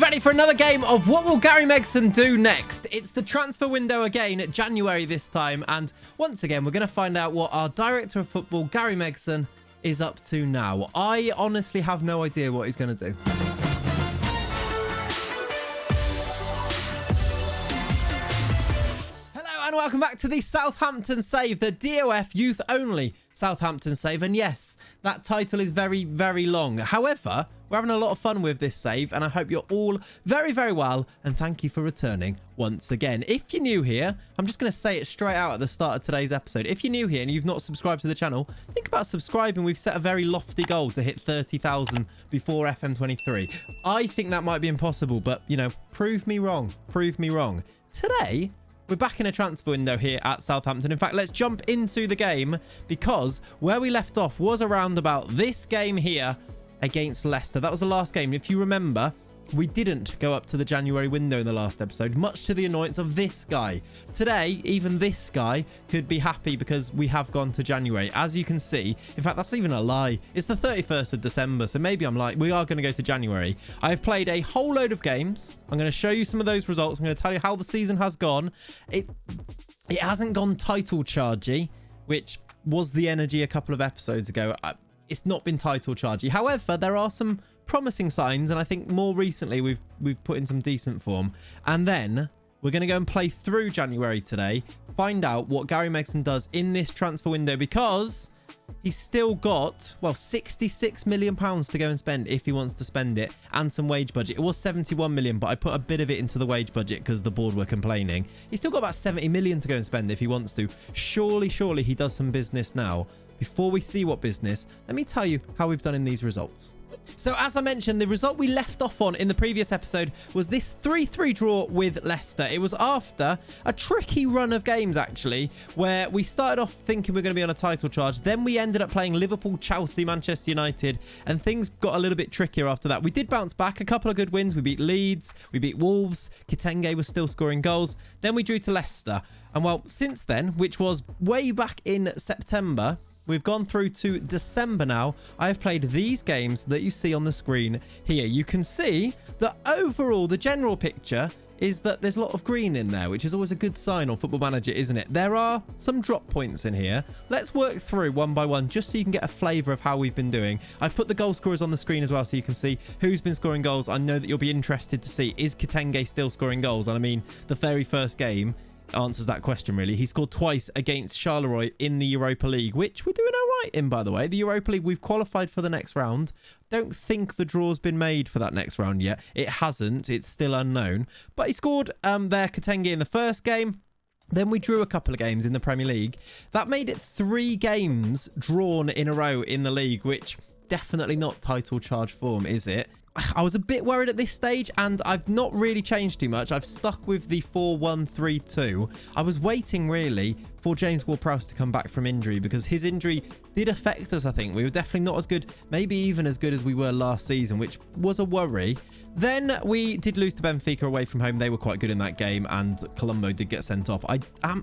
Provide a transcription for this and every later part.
ready for another game of what will Gary Megson do next? It's the transfer window again at January this time, and once again we're going to find out what our director of football, Gary Megson, is up to now. I honestly have no idea what he's going to do. Hello and welcome back to the Southampton Save, the DOF youth only Southampton Save, and yes, that title is very, very long. However, we're having a lot of fun with this save, and I hope you're all very, very well, and thank you for returning once again. If you're new here, I'm just going to say it straight out at the start of today's episode. If you're new here and you've not subscribed to the channel, think about subscribing. We've set a very lofty goal to hit 30,000 before FM23. I think that might be impossible, but, you know, prove me wrong. Prove me wrong. Today, we're back in a transfer window here at Southampton. In fact, let's jump into the game, because where we left off was around about this game here against Leicester. That was the last game. If you remember, we didn't go up to the January window in the last episode, much to the annoyance of this guy. Today, even this guy could be happy because we have gone to January. As you can see, in fact, that's even a lie. It's the 31st of December, so maybe I'm like, we are going to go to January. I've played a whole load of games. I'm going to show you some of those results. I'm going to tell you how the season has gone. It hasn't gone title chargy, which was the energy a couple of episodes ago. It's not been title chargy. However, there are some promising signs, and I think more recently we've put in some decent form. And then we're going to go and play through January today, find out what Gary Megson does in this transfer window, because he's still got, well, £66 million to go and spend if he wants to spend it, and some wage budget. It was 71 million, but I put a bit of it into the wage budget because the board were complaining. He's still got about 70 million to go and spend if he wants to. Surely he does some business now. Before we see what business, let me tell you how we've done in these results. So as I mentioned, the result we left off on in the previous episode was this 3-3 draw with Leicester. It was after a tricky run of games, actually, where we started off thinking we're going to be on a title charge. Then we ended up playing Liverpool, Chelsea, Manchester United, and things got a little bit trickier after that. We did bounce back, a couple of good wins. We beat Leeds, we beat Wolves, Kitenge was still scoring goals. Then we drew to Leicester. And well, since then, which was way back in September, we've gone through to December now. I have played these games that you see on the screen here. You can see that overall, the general picture is that there's a lot of green in there, which is always a good sign on Football Manager, isn't it? There are some drop points in here. Let's work through one by one, just so you can get a flavour of how we've been doing. I've put the goal scorers on the screen as well, so you can see who's been scoring goals. I know that you'll be interested to see, is Kitenge still scoring goals? And I mean, the very first game answers that question, really. He scored twice against Charleroi in the Europa League, which we're doing all right in, by the way. The Europa League, we've qualified for the next round. Don't think the draw's been made for that next round yet. It hasn't. It's still unknown. But he scored there, Kitenge, in the first game. Then we drew a couple of games in the Premier League. That made it 3 games drawn in a row in the league, which definitely not title charge form, is it? I was a bit worried at this stage, and I've not really changed too much. I've stuck with the 4-1-3-2. I was waiting, really, for James Ward-Prowse to come back from injury, because his injury did affect us, I think. We were definitely not as good, maybe even as good as we were last season, which was a worry. Then we did lose to Benfica away from home. They were quite good in that game, and Colombo did get sent off. I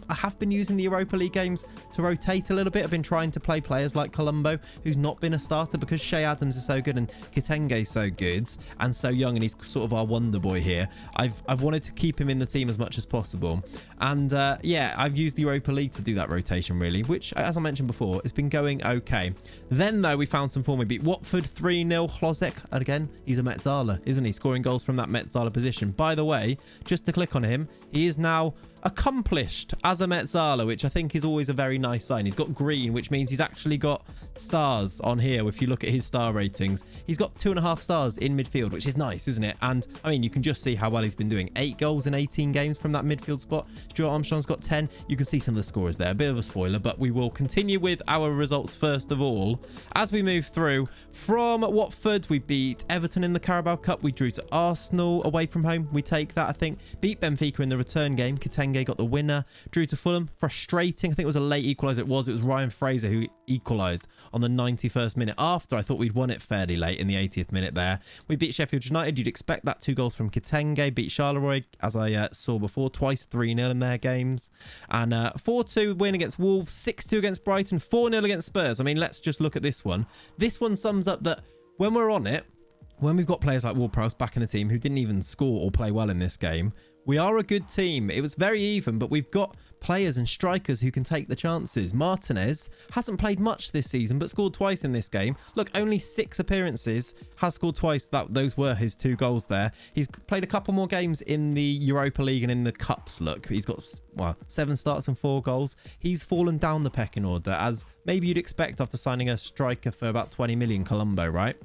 have been using the Europa League games to rotate a little bit. I've been trying to play players like Colombo, who's not been a starter because Shea Adams is so good and Kitenge is so good and so young, and he's sort of our wonder boy here. I've wanted to keep him in the team as much as possible. And yeah, I've used the Europa League to do that rotation, really, which, as I mentioned before, has been going okay. Then, though, we found some form. We beat Watford 3-0. Hlozek, and again, he's a Metzala, isn't he? Scoring goals from that Metzala position. By the way, just to click on him, he is now accomplished as a Metzala, which I think is always a very nice sign. He's got green, which means he's actually got stars on here. If you look at his star ratings, he's got 2.5 stars in midfield, which is nice, isn't it? And I mean, you can just see how well he's been doing. 8 goals in 18 games from that midfield spot. Stuart Armstrong's got 10. You can see some of the scores there. A bit of a spoiler, but we will continue with our results first of all. As we move through, from Watford, we beat Everton in the Carabao Cup. We drew to Arsenal away from home. We take that, I think. Beat Benfica in the return game. Kitenge got the winner. Drew to Fulham. Frustrating. I think it was a late equaliser. It was Ryan Fraser who equalised on the 91st minute after I thought we'd won it fairly late in the 80th minute there. We beat Sheffield United. You'd expect that. 2 goals from Kitenge. Beat Charleroi, as I saw before, twice 3-0 in their games. And 4-2 win against Wolves. 6-2 against Brighton. 4-0 against Spurs. I mean, let's just look at this one. This one sums up that when we're on it, when we've got players like Ward-Prowse back in the team who didn't even score or play well in this game, we are a good team. It was very even, but we've got players and strikers who can take the chances. Martinez hasn't played much this season, but scored twice in this game. Look, only 6 appearances, has scored twice. Those were his 2 goals there. He's played a couple more games in the Europa League and in the Cups. Look, he's got, well, 7 starts and 4 goals. He's fallen down the pecking order, as maybe you'd expect after signing a striker for about 20 million, Colombo, right?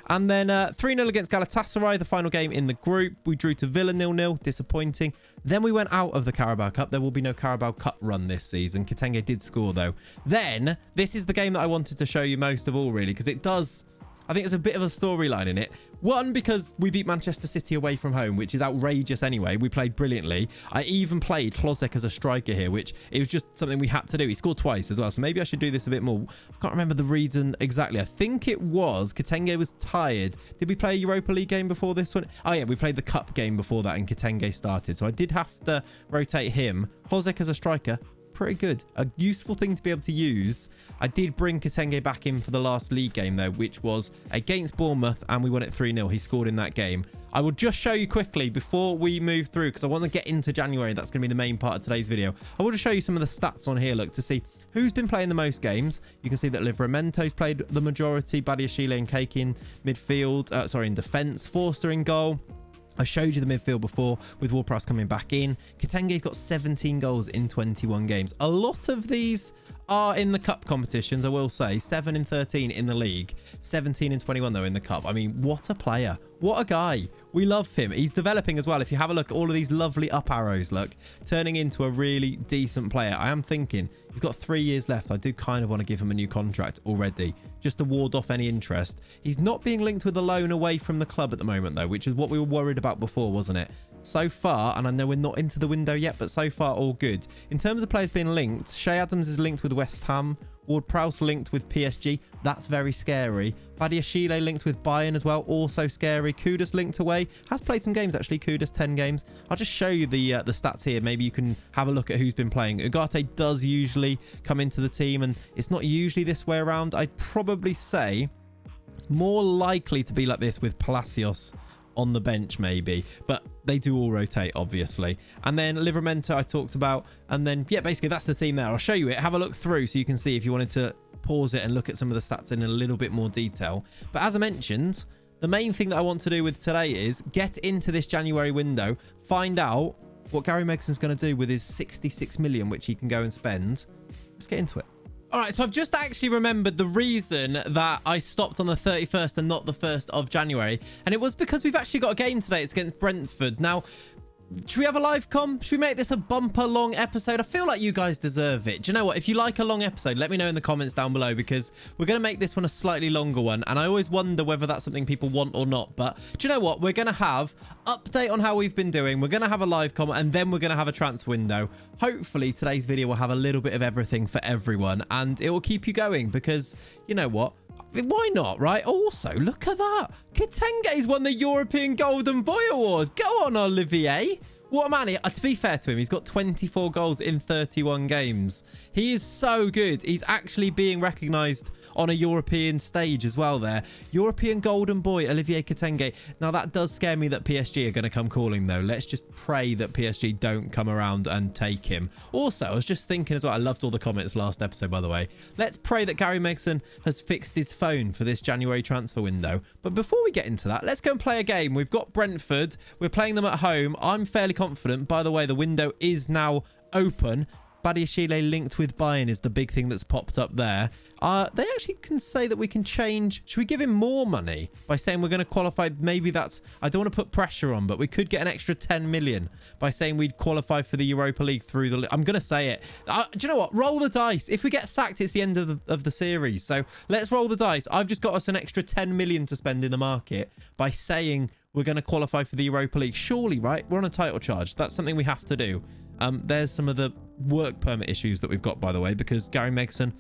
And then 3-0 against Galatasaray, the final game in the group. We drew to Villa 0-0, disappointing. Then we went out of the Carabao Cup. There will be no Carabao Cup run this season. Kitenge did score, though. Then, this is the game that I wanted to show you most of all, really, because it does... I think there's a bit of a storyline in it. One, because we beat Manchester City away from home, which is outrageous anyway. We played brilliantly. I even played Klozek as a striker here, which it was just something we had to do. He scored twice as well, so maybe I should do this a bit more. I can't remember the reason exactly. I think it was Kitenge was tired. Did we play a Europa League game before this one? Oh, yeah, we played the Cup game before that and Kitenge started. So I did have to rotate him. Klozek as a striker. Pretty good. A useful thing to be able to use. I did bring Kitenge back in for the last league game, though, which was against Bournemouth, and we won it 3-0. He scored in that game. I will just show you quickly before we move through, because I want to get into January. That's going to be the main part of today's video. I want to show you some of the stats on here, look, to see who's been playing the most games. You can see that Livramento's played the majority. Badiashile and Cake in midfield. In defence. Forster in goal. I showed you the midfield before with Ward-Prowse coming back in. Kitenge's got 17 goals in 21 games. A lot of these are in the cup competitions, I will say. 7 in 13 in the league. 17 in 21, though, in the cup. I mean, what a player. What a guy. We love him. He's developing as well. If you have a look at all of these lovely up arrows, look, turning into a really decent player. I am thinking he's got 3 years left. I do kind of want to give him a new contract already, just to ward off any interest. He's not being linked with a loan away from the club at the moment, though, which is what we were worried about before, wasn't it? So far, and I know we're not into the window yet, but so far, all good. In terms of players being linked, Shea Adams is linked with West Ham. Ward-Prowse linked with PSG. That's very scary. Badiashile linked with Bayern as well. Also scary. Kudus linked away. Has played some games, actually. Kudus, 10 games. I'll just show you the stats here. Maybe you can have a look at who's been playing. Ugarte does usually come into the team, and it's not usually this way around. I'd probably say it's more likely to be like this with Palacios on the bench, maybe, but they do all rotate, obviously. And then Livramento I talked about, and then yeah, basically that's the team there. I'll show you it. Have a look through so you can see if you wanted to pause it and look at some of the stats in a little bit more detail. But as I mentioned, the main thing that I want to do with today is get into this January window, find out what Gary Megson's going to do with his 66 million, which he can go and spend. Let's get into it. All right, so I've just actually remembered the reason that I stopped on the 31st and not the 1st of January. And it was because we've actually got a game today. It's against Brentford. Now, should we have a live com? Should we make this a bumper long episode? I feel like you guys deserve it. Do you know what? If you like a long episode, let me know in the comments down below, because we're going to make this one a slightly longer one. And I always wonder whether that's something people want or not. But do you know what? We're going to have update on how we've been doing. We're going to have a live com, and then we're going to have a transfer window. Hopefully today's video will have a little bit of everything for everyone, and it will keep you going, because you know what? Why not, right? Also, look at that. Kitenge's won the European Golden Boy Award. Go on, Olivier. What a man. To be fair to him, he's got 24 goals in 31 games. He is so good. He's actually being recognised on a European stage as well there. European Golden Boy, Olivier Kitenge. Now, that does scare me that PSG are going to come calling, though. Let's just pray that PSG don't come around and take him. Also, I was just thinking as well, I loved all the comments last episode, by the way. Let's pray that Gary Megson has fixed his phone for this January transfer window. But before we get into that, let's go and play a game. We've got Brentford. We're playing them at home. I'm fairly confident. By the way, the window is now open. Badiashile linked with Bayern is the big thing that's popped up there. They actually can say that we can change. Should we give him more money by saying we're going to qualify? Maybe that's... I don't want to put pressure on, but we could get an extra 10 million by saying we'd qualify for the Europa League through the... I'm going to say it. Do you know what? Roll the dice. If we get sacked, it's the end of the series. So let's roll the dice. I've just got us an extra 10 million to spend in the market by saying we're going to qualify for the Europa League. Surely, right? We're on a title charge. That's something we have to do. There's some of the work permit issues that we've got, by the way, because Gary Megson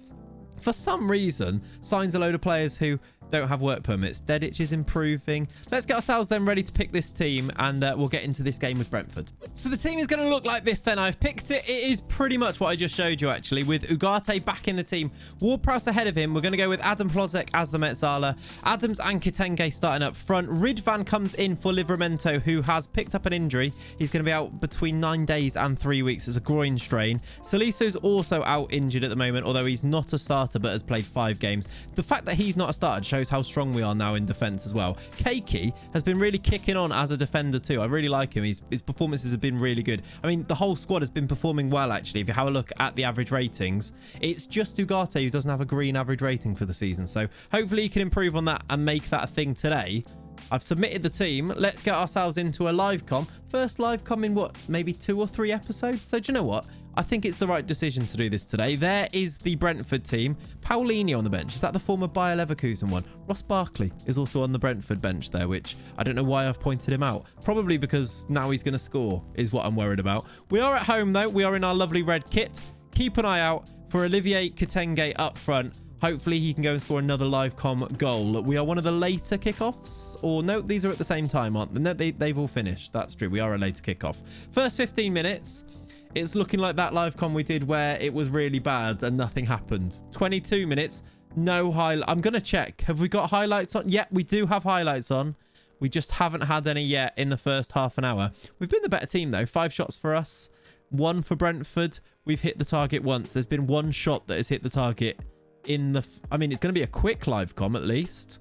for some reason, signs a load of players who don't have work permits. Dedic is improving. Let's get ourselves then ready to pick this team, and we'll get into this game with Brentford. So the team is going to look like this then. I've picked it. It is pretty much what I just showed you, actually, with Ugarte back in the team. Ward-Prowse ahead of him. We're going to go with Adam Plozek as the Metzala. Adams and Kitenge starting up front. Ridvan comes in for Livramento, who has picked up an injury. He's going to be out between 9 days and 3 weeks. It's a groin strain. Saliso's also out injured at the moment, although he's not a starter but has played 5 games. The fact that he's not a starter shows how strong we are now in defense as well. Keiki has been really kicking on as a defender too. I really like him. His performances have been really good. I mean, the whole squad has been performing well, actually. If you have a look at the average ratings, it's just Ugarte who doesn't have a green average rating for the season. So hopefully he can improve on that and make that a thing today. I've submitted the team. Let's get ourselves into a live com. First live com in what, maybe 2 or 3 episodes? So do you know what? I think it's the right decision to do this today. There is the Brentford team. Paulinho on the bench. Is that the former Bayer Leverkusen one? Ross Barkley is also on the Brentford bench there, which I don't know why I've pointed him out. Probably because now he's going to score is what I'm worried about. We are at home though. We are in our lovely red kit. Keep an eye out for Olivier Kitenge up front. Hopefully he can go and score another live com goal. We are one of the later kickoffs. Or no, these are at the same time, aren't they? No, they've all finished. That's true. We are a later kickoff. First 15 minutes. It's looking like that live com we did where it was really bad and nothing happened. 22 minutes. No highlight. I'm going to check. Have we got highlights on? Yeah, we do have highlights on. We just haven't had any yet in the first half an hour. We've been the better team though. 5 shots for us. 1 for Brentford. We've hit the target once. There's been 1 shot that has hit the target in the... I mean, it's going to be a quick live com at least.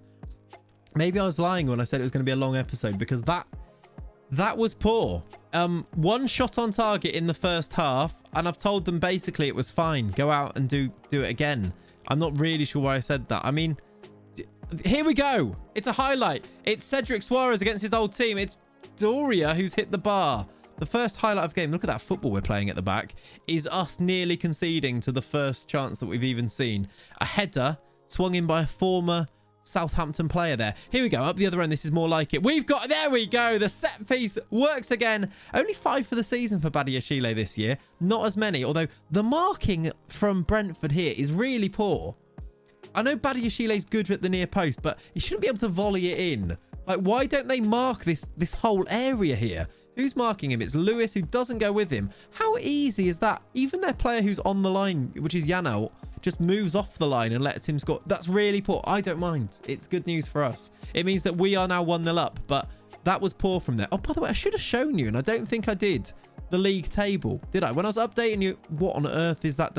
Maybe I was lying when I said it was going to be a long episode because that was poor. 1 shot on target in the first half, and I've told them basically it was fine. Go out and do it again. I'm not really sure why I said that. I mean, here we go. It's a highlight. It's Cedric Suarez against his old team. It's Doria who's hit the bar. The first highlight of the game, look at that football we're playing at the back, is us nearly conceding to the first chance that we've even seen. A header swung in by a former Southampton player there. Here we go. Up the other end. This is more like it. We've got... There we go. The set piece works again. Only 5 for the season for Badiashile this year. Not as many. Although the marking from Brentford here is really poor. I know Badiashile's good at the near post, but he shouldn't be able to volley it in. Like, why don't they mark this whole area here? Who's marking him? It's Lewis who doesn't go with him. How easy is that? Even their player who's on the line, which is Yano, just moves off the line and lets him score. That's really poor. I don't mind. It's good news for us. It means that we are now 1-0 up, but that was poor from there. Oh, by the way, I should have shown you, and I don't think I did, the league table, did I? When I was updating you, what on earth is that?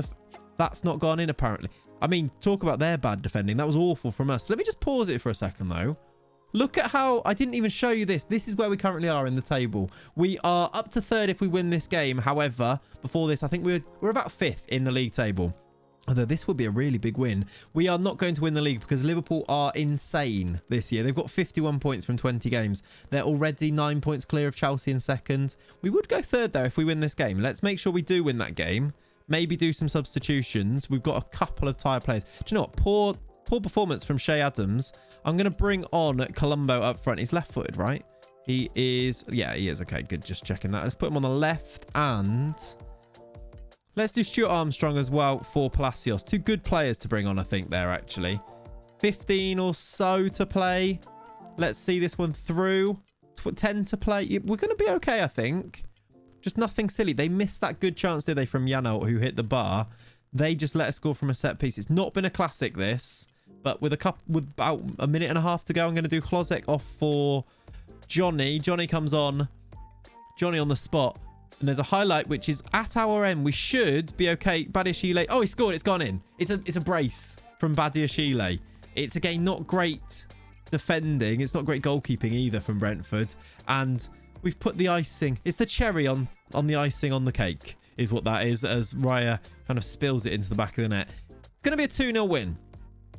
That's not gone in, apparently. I mean, talk about their bad defending. That was awful from us. Let me just pause it for a second, though. Look at how... I didn't even show you this. This is where we currently are in the table. We are up to 3rd if we win this game. However, before this, I think we're about 5th in the league table. Although this would be a really big win. We are not going to win the league because Liverpool are insane this year. They've got 51 points from 20 games. They're already 9 points clear of Chelsea in 2nd. We would go 3rd, though, if we win this game. Let's make sure we do win that game. Maybe do some substitutions. We've got a couple of tired players. Do you know what? Poor performance from Shea Adams. I'm going to bring on Colombo up front. He's left-footed, right? He is... Yeah, he is. Okay, good. Just checking that. Let's put him on the left and... Let's do Stuart Armstrong as well for Palacios. 2 good players to bring on, I think, there, actually. 15 or so to play. Let's see this one through. 10 to play. We're going to be okay, I think. Just nothing silly. They missed that good chance, did they, from Yano, who hit the bar. They just let us score from a set piece. It's not been a classic, this. But with about a minute and a half to go, I'm going to do Klozek off for Johnny. Johnny comes on. Johnny on the spot. And there's a highlight, which is at our end. We should be okay. Badiashile. Oh, he scored. It's gone in. It's a brace from Badiashile. It's, again, not great defending. It's not great goalkeeping either from Brentford. And we've put the icing. It's the cherry on the icing on the cake is what that is, as Raya kind of spills it into the back of the net. It's going to be a 2-0 win.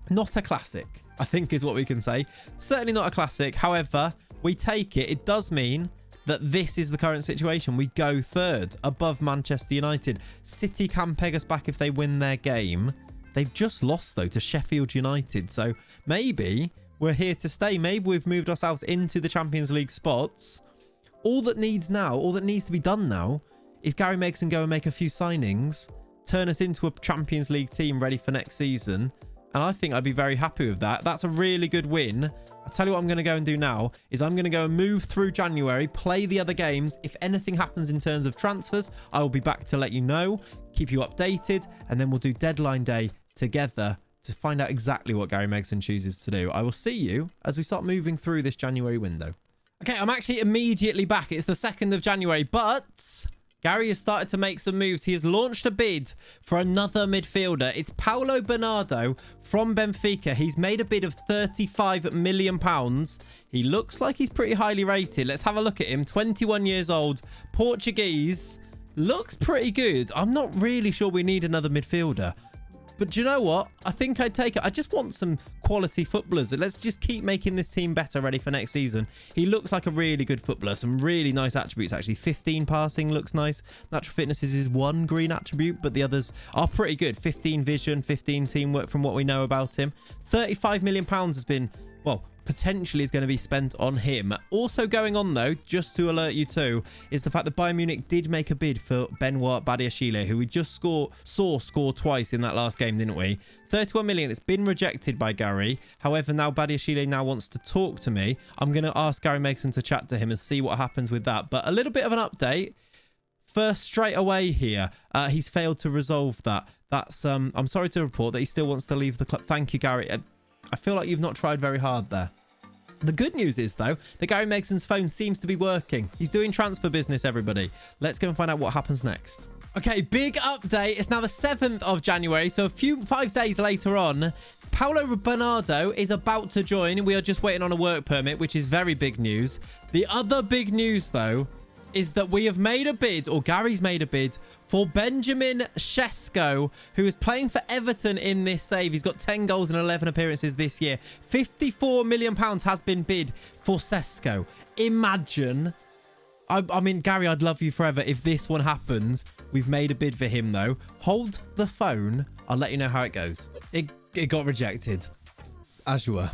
Not a classic, I think is what we can say. Certainly not a classic. However, we take it. It does mean that this is the current situation. We go 3rd above Manchester United. City can peg us back if they win their game. They've just lost, though, to Sheffield United. So maybe we're here to stay. Maybe we've moved ourselves into the Champions League spots. All that needs to be done now, is Gary Megson go and make a few signings turn us into a Champions League team ready for next season. And I think I'd be very happy with that. That's a really good win. I'll tell you what I'm going to go and do now is I'm going to go and move through January, play the other games. If anything happens in terms of transfers, I will be back to let you know, keep you updated, and then we'll do deadline day together to find out exactly what Gary Megson chooses to do. I will see you as we start moving through this January window. Okay, I'm actually immediately back. It's the 2nd of January, but Gary has started to make some moves. He has launched a bid for another midfielder. It's Paulo Bernardo from Benfica. He's made a bid of £35 million. He looks like he's pretty highly rated. Let's have a look at him. 21 years old, Portuguese. Looks pretty good. I'm not really sure we need another midfielder. But do you know what? I think I'd take it. I just want some quality footballers. Let's just keep making this team better, ready for next season. He looks like a really good footballer. Some really nice attributes, actually. 15 passing looks nice. Natural fitness is his one green attribute, but the others are pretty good. 15 vision, 15 teamwork from what we know about him. £35 million has been, well, potentially is going to be spent on him. Also going on, though, just to alert you to, is the fact that Bayern Munich did make a bid for Benoit Badiashile, who we just saw score twice in that last game, didn't we? 31 million. It's been rejected by Gary. However, now Badiashile now wants to talk to me. I'm going to ask Gary Megson to chat to him and see what happens with that. But a little bit of an update. First, straight away here, he's failed to resolve that. That's I'm sorry to report that he still wants to leave the club. Thank you, Gary. I feel like you've not tried very hard there. The good news is, though, that Gary Megson's phone seems to be working. He's doing transfer business, everybody. Let's go and find out what happens next. Okay, big update. It's now the 7th of January, so 5 days later on, Paulo Bernardo is about to join. We are just waiting on a work permit, which is very big news. The other big news, though, is that we have made a bid, or Gary's made a bid, for Benjamin Shesko, who is playing for Everton in this save. He's got 10 goals and 11 appearances this year. £54 million has been bid for Shesko. Imagine. I mean, Gary, I'd love you forever if this one happens. We've made a bid for him, though. Hold the phone. I'll let you know how it goes. It got rejected. As you were.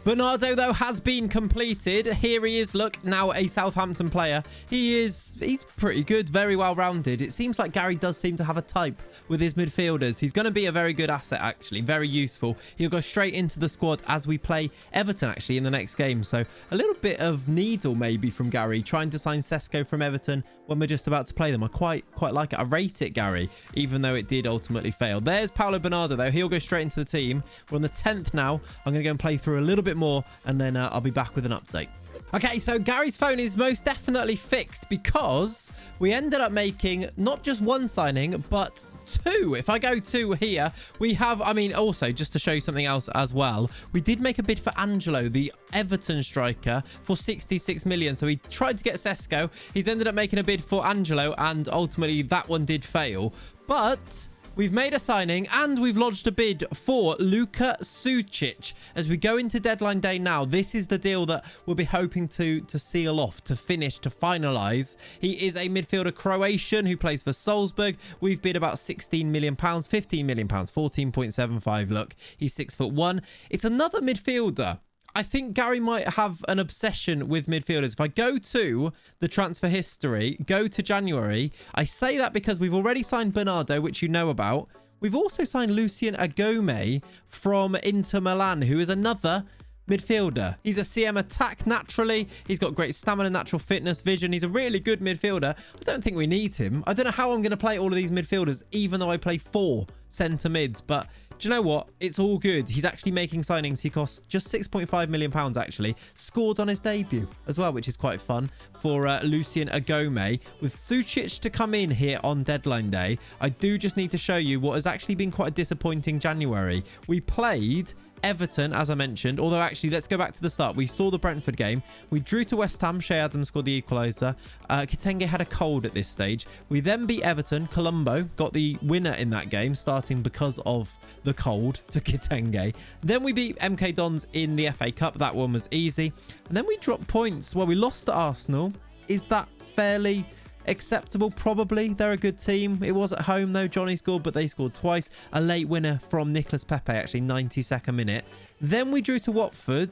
Bernardo, though, has been completed. Here he is. Look, now a Southampton player. He's pretty good, very well-rounded. It seems like Gary does seem to have a type with his midfielders. He's going to be a very good asset, actually. Very useful. He'll go straight into the squad as we play Everton, actually, in the next game. So a little bit of needle, maybe, from Gary, trying to sign Shesko from Everton when we're just about to play them. I quite like it. I rate it, Gary, even though it did ultimately fail. There's Paulo Bernardo, though. He'll go straight into the team. We're on the 10th now. I'm going to go and play through a little bit more, and then I'll be back with an update. Okay, so Gary's phone is most definitely fixed because we ended up making not just one signing, but two. If I go to here, we have, I mean, also just to show you something else as well, we did make a bid for Angelo, the Everton striker, for 66 million. So he tried to get Shesko. He's ended up making a bid for Angelo, and ultimately that one did fail. But we've made a signing and we've lodged a bid for Luka Sucic as we go into deadline day now. This is the deal that we'll be hoping to seal off, to finish, to finalize. He is a midfielder Croatian who plays for Salzburg. We've bid about £16 million, £15 million, 14.75. Look, he's 6'1". It's another midfielder. I think Gary might have an obsession with midfielders. If I go to the transfer history, go to January, I say that because we've already signed Bernardo, which you know about. We've also signed Lucien Agome from Inter Milan, who is another midfielder. He's a CM attack naturally. He's got great stamina, natural fitness, vision. He's a really good midfielder. I don't think we need him. I don't know how I'm going to play all of these midfielders, even though I play 4 centre mids. But do you know what? It's all good. He's actually making signings. He costs just £6.5 million, actually. Scored on his debut as well, which is quite fun for Lucien Agome. With Sucic to come in here on deadline day, I do just need to show you what has actually been quite a disappointing January. We played Everton, as I mentioned, although actually let's go back to the start. We saw the Brentford game. We drew to West Ham. Shea Adams scored the equaliser. Kitenge had a cold at this stage. We then beat Everton. Colombo got the winner in that game, starting because of the cold to Kitenge. Then we beat MK Dons in the FA Cup. That one was easy. And then we dropped points. Well, we lost to Arsenal. Is that fairly acceptable? Probably. They're a good team. It was at home though. Johnny scored, but they scored twice. A late winner from Nicolas Pepe, actually, 92nd minute. Then we drew to Watford.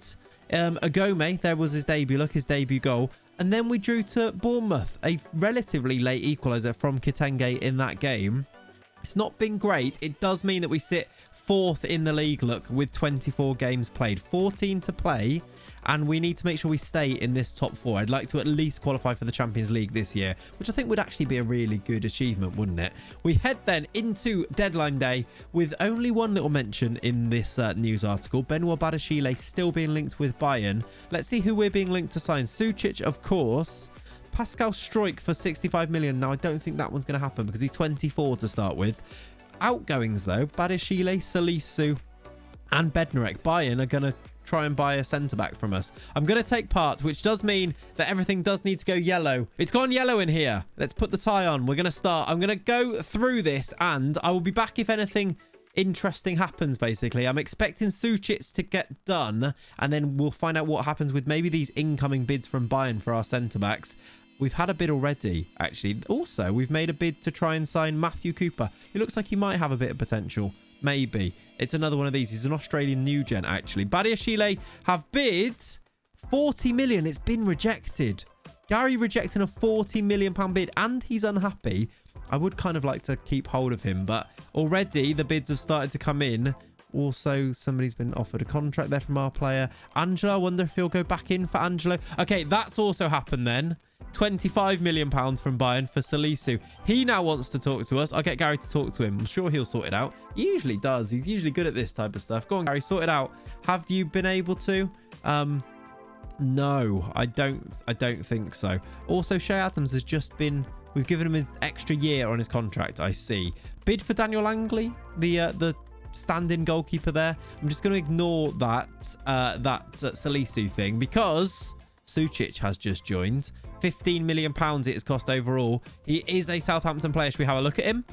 Agome, there was his debut. Look, his debut goal. And then we drew to Bournemouth, a relatively late equaliser from Kitenge in that game. It's not been great. It does mean that we sit 4th in the league, look, with 24 games played, 14 to play, and we need to make sure we stay in this top 4. I'd like to at least qualify for the Champions League this year, which I think would actually be a really good achievement, wouldn't it? We head then into deadline day with only one little mention in this news article. Benoit Badiashile still being linked with Bayern. Let's see who we're being linked to sign. Sucic, of course. Pascal Struijk for 65 million. Now, I don't think that one's going to happen because he's 24 to start with. Outgoings, though, Badiashile, Salisu, and Bednarek. Bayern are going to try and buy a centre-back from us. I'm going to take part, which does mean that everything does need to go yellow. It's gone yellow in here. Let's put the tie on. We're going to start. I'm going to go through this, and I will be back if anything interesting happens, basically. I'm expecting Sucic to get done, and then we'll find out what happens with maybe these incoming bids from Bayern for our centre-backs. We've had a bid already, actually. Also, we've made a bid to try and sign Matthew Cooper. He looks like he might have a bit of potential. Maybe. It's another one of these. He's an Australian new gen, actually. Badiashile have bid 40 million. It's been rejected. Gary rejecting a 40 million pound bid, and he's unhappy. I would kind of like to keep hold of him, but already the bids have started to come in. Also, somebody's been offered a contract there from our player. Angelo, I wonder if he'll go back in for Angelo. Okay, that's also happened then. 25 million pounds from Bayern for Salisu. He now wants to talk to us. I'll get Gary to talk to him. I'm sure he'll sort it out. He usually does. He's usually good at this type of stuff. Go on, Gary, sort it out. Have you been able to? No, I don't think so. Also, Shea Adams has just been... We've given him an extra year on his contract, I see. Bid for Daniel Langley, the stand-in goalkeeper there. I'm just going to ignore that Salisu thing because Sucic has just joined. 15 million pounds it has cost overall. He is a Southampton player. Should we have a look at him?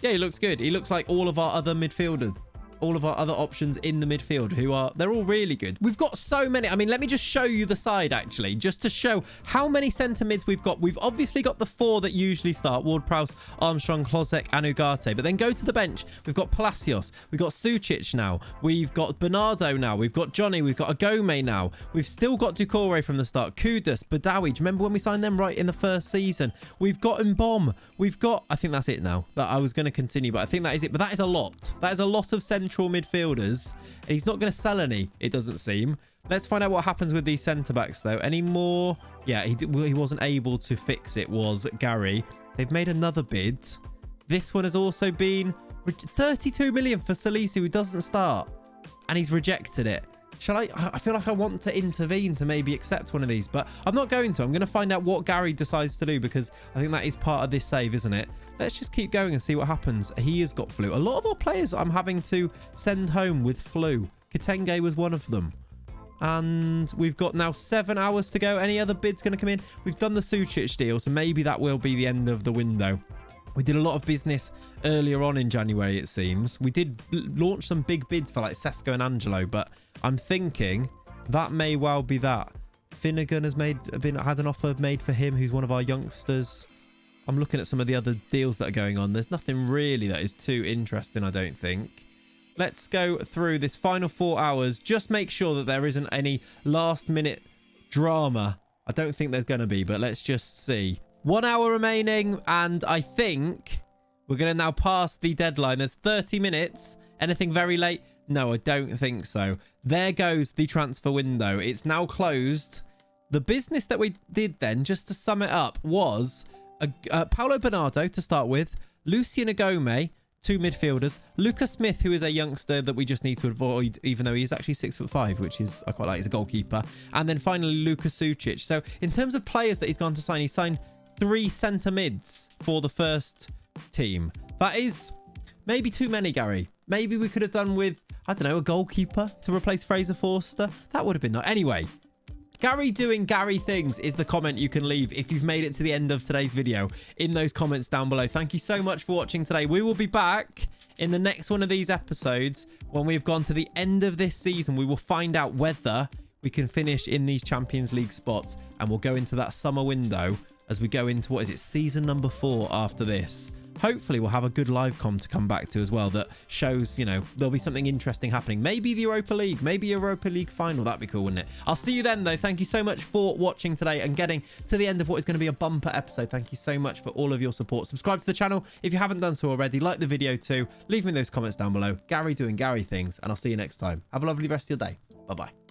Yeah, he looks good. He looks like all of our other midfielders. All of our other options in the midfield they're all really good. We've got so many. I mean, let me just show you the side, actually, just to show how many centre mids we've got. We've obviously got the 4 that usually start: Ward-Prowse, Armstrong, Klozek, and Ugarte. But then go to the bench. We've got Palacios. We've got Sucic now. We've got Bernardo now. We've got Johnny. We've got Agome now. We've still got Doucouré from the start. Kudus, Badawi. Do you remember when we signed them right in the first season? We've got Mbom. We've got... I think that's it now. That I was going to continue, but I think that is it. But that is a lot. That is a lot of central midfielders. And he's not going to sell any, it doesn't seem. Let's find out what happens with these centre-backs, though. Any more? Yeah, he wasn't able to fix it, was Gary. They've made another bid. This one has also been 32 million for Salisu, who doesn't start. And he's rejected it. Shall I feel like I want to intervene to maybe accept one of these, but I'm not going to. I'm going to find out what Gary decides to do because I think that is part of this save, isn't it? Let's just keep going and see what happens. He has got flu. A lot of our players I'm having to send home with flu. Kitenge was one of them. And we've got now 7 hours to go. Any other bids going to come in? We've done the Sucic deal, so maybe that will be the end of the window. We did a lot of business earlier on in January, it seems. We did launch some big bids for like Shesko and Angelo, but I'm thinking that may well be that. Finnegan has had an offer made for him, who's one of our youngsters. I'm looking at some of the other deals that are going on. There's nothing really that is too interesting, I don't think. Let's go through this final 4 hours. Just make sure that there isn't any last-minute drama. I don't think there's going to be, but let's just see. 1 hour remaining, and I think we're going to now pass the deadline. There's 30 minutes. Anything very late? No, I don't think so. There goes the transfer window. It's now closed. The business that we did then, just to sum it up, was Paulo Bernardo to start with, Lucien Agome, 2 midfielders, Lucas Smith, who is a youngster that we just need to avoid, even though he's actually 6'5", which is I quite like. He's a goalkeeper. And then finally, Lucas Sucic. So in terms of players that he's gone to sign, he signed 3 centre mids for the first team. That is maybe too many, Gary. Maybe we could have done with, I don't know, a goalkeeper to replace Fraser Forster. That would have been nice. Anyway, Gary doing Gary things is the comment you can leave if you've made it to the end of today's video in those comments down below. Thank you so much for watching today. We will be back in the next one of these episodes when we've gone to the end of this season. We will find out whether we can finish in these Champions League spots, and we'll go into that summer window as we go into, what is it, season number 4 after this. Hopefully we'll have a good live com to come back to as well that shows, you know, there'll be something interesting happening. Maybe the Europa League, maybe Europa League final. That'd be cool, wouldn't it? I'll see you then, though. Thank you so much for watching today and getting to the end of what is going to be a bumper episode. Thank you so much for all of your support. Subscribe to the channel if you haven't done so already. Like the video too. Leave me those comments down below. Gary doing Gary things, and I'll see you next time. Have a lovely rest of your day. Bye-bye.